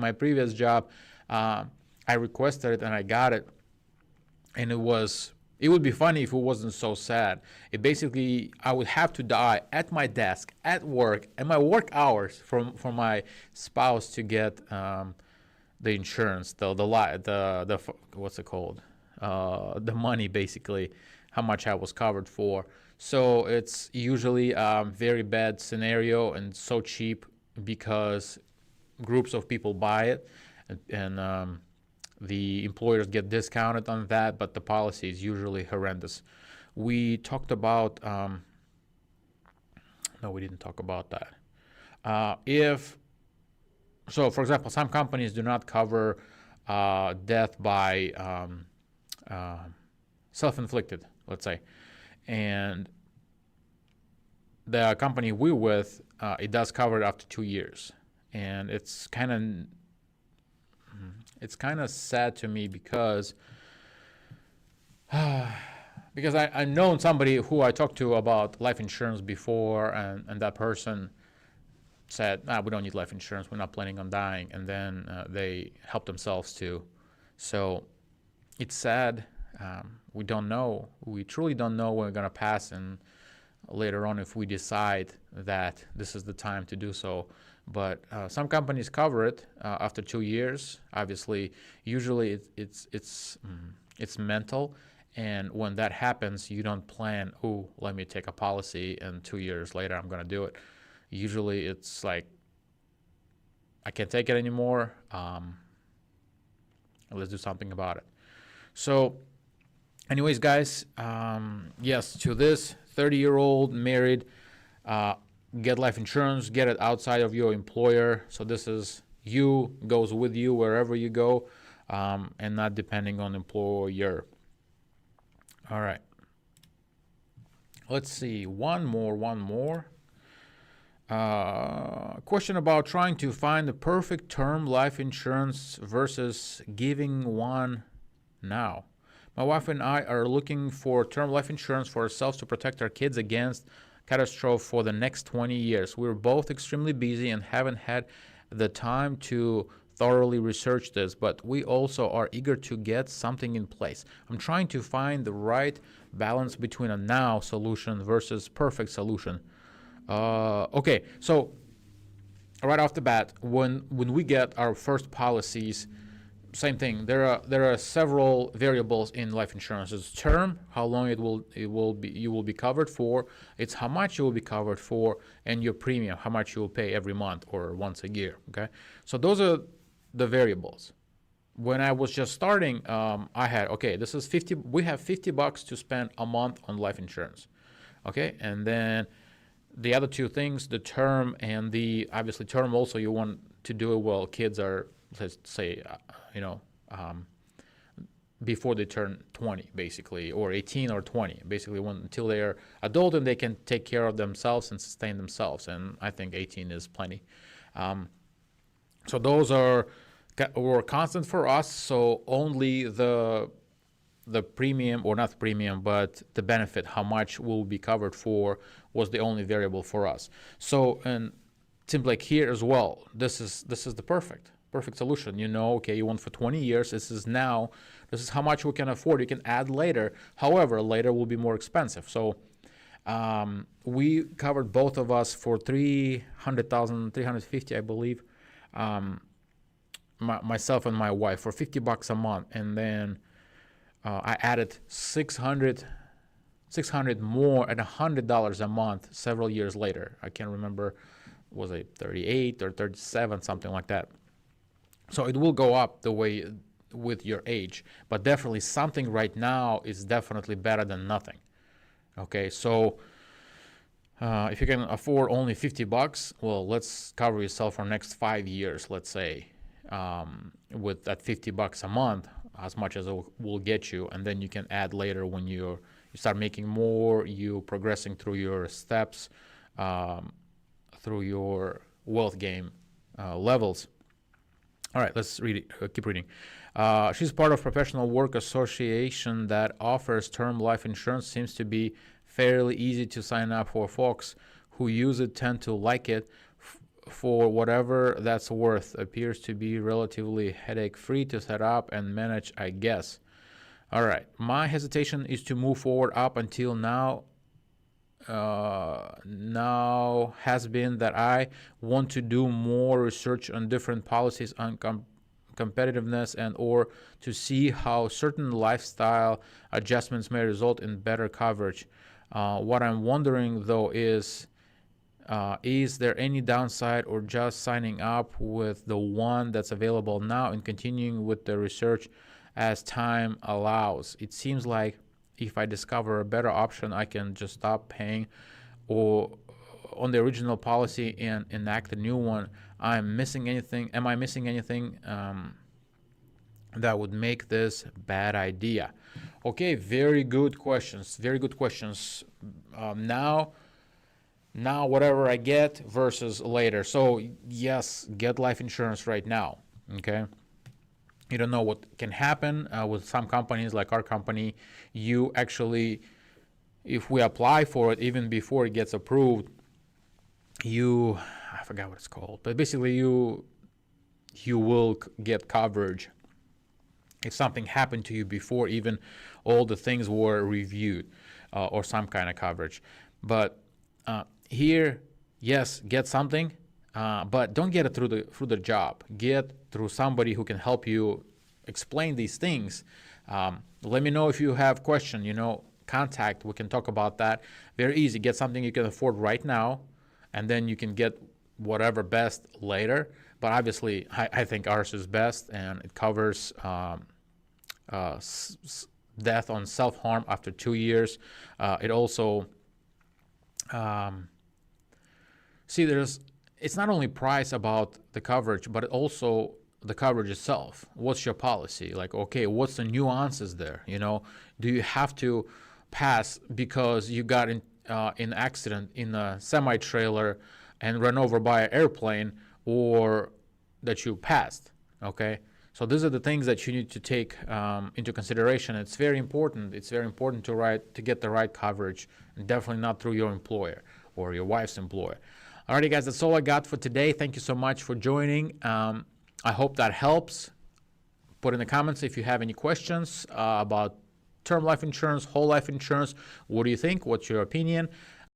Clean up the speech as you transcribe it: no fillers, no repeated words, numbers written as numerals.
my previous job, I requested it and I got it, and it would be funny if it wasn't so sad. It basically, I would have to die at my desk, at work, and my work hours for my spouse to get the insurance, the what's it called, the money, basically, how much I was covered for. So it's usually a very bad scenario and so cheap because groups of people buy it, and the employers get discounted on that, but the policy is usually horrendous. We talked about, no, we didn't talk about that. So, for example, some companies do not cover death by self-inflicted, let's say. And the company we're with, it does cover it after 2 years. And it's kind of sad to me because I known somebody who I talked to about life insurance before, and that person said, we don't need life insurance, we're not planning on dying, and then they helped themselves too. So it's sad. We don't know. We truly don't know when we're going to pass, and later on if we decide that this is the time to do so. But some companies cover it after 2 years. Obviously, usually it's mental, and when that happens, you don't plan, let me take a policy, and 2 years later I'm going to do it. Usually it's like, I can't take it anymore. Let's do something about it. So anyways, guys, yes, to this 30-year-old married, get life insurance, get it outside of your employer. So this is goes with you wherever you go, and not depending on employer. All right. Let's see, one more. Question about trying to find the perfect term life insurance versus giving one now. My wife and I are looking for term life insurance for ourselves to protect our kids against catastrophe for the next 20 years. We're both extremely busy and haven't had the time to thoroughly research this, but we also are eager to get something in place. I'm trying to find the right balance between a now solution versus perfect solution. Okay, so right off the bat, when we get our first policies, same thing. There are several variables in life insurance. It's term, how long you will be covered for. It's how much you will be covered for, and your premium, how much you will pay every month or once a year. Okay, so those are the variables. When I was just starting, I had this is 50. We have $50 to spend a month on life insurance. Okay, and then the other two things, the term and the obviously term. Also, you want to do it while kids are, let's say, before they turn 20, basically, or 18 or 20, basically, until they are adult and they can take care of themselves and sustain themselves. And I think 18 is plenty. So those were constant for us. So only the premium, or not premium, but the benefit, how much will be covered for, was the only variable for us. So, and seems like here as well, this is the perfect solution. You want for 20 years, this is how much we can afford. You can add later. However, later will be more expensive. So we covered both of us for $350, I believe, myself and my wife, for $50 a month, and then I added $600 more at $100 a month several years later. I can't remember, was it 38 or 37, something like that. So it will go up the way with your age, but definitely something right now is definitely better than nothing. Okay, so if you can afford only $50, well, let's cover yourself for next 5 years, let's say, with that $50 a month, as much as it will get you, and then you can add later when you start making more, you progressing through your steps, through your wealth game levels. All right, let's read it. Keep reading. She's part of professional work association that offers term life insurance. Seems to be fairly easy to sign up for. Folks who use it tend to like it for whatever that's worth. Appears to be relatively headache-free to set up and manage, I guess. All right. My hesitation is to move forward up until now. Now has been that I want to do more research on different policies on competitiveness and or to see how certain lifestyle adjustments may result in better coverage. What I'm wondering though is there any downside or just signing up with the one that's available now and continuing with the research as time allows? It seems like if I discover a better option, I can just stop paying or on the original policy and enact a new one. Am I missing anything that would make this bad idea? Okay, very good questions. Now whatever I get versus later. So yes, get life insurance right now. Okay. You don't know what can happen with some companies like our company. You actually, if we apply for it, even before it gets approved, I forgot what it's called, but basically you will get coverage if something happened to you before even all the things were reviewed, or some kind of coverage. But here, yes, get something. But don't get it through the job. Get through somebody who can help you explain these things. Let me know if you have question. Contact. We can talk about that. Very easy. Get something you can afford right now, and then you can get whatever best later. But obviously, I think ours is best, and it covers death on self-harm after 2 years. It also it's not only price about the coverage, but also the coverage itself. What's your policy? Like, okay, what's the nuances there? Do you have to pass because you got in an accident in a semi-trailer and run over by an airplane, or that you passed? Okay, so these are the things that you need to take into consideration. It's very important. It's very important to get the right coverage, and definitely not through your employer or your wife's employer. Alrighty, guys, that's all I got for today. Thank you so much for joining. I hope that helps. Put in the comments if you have any questions about term life insurance, whole life insurance. What do you think? What's your opinion?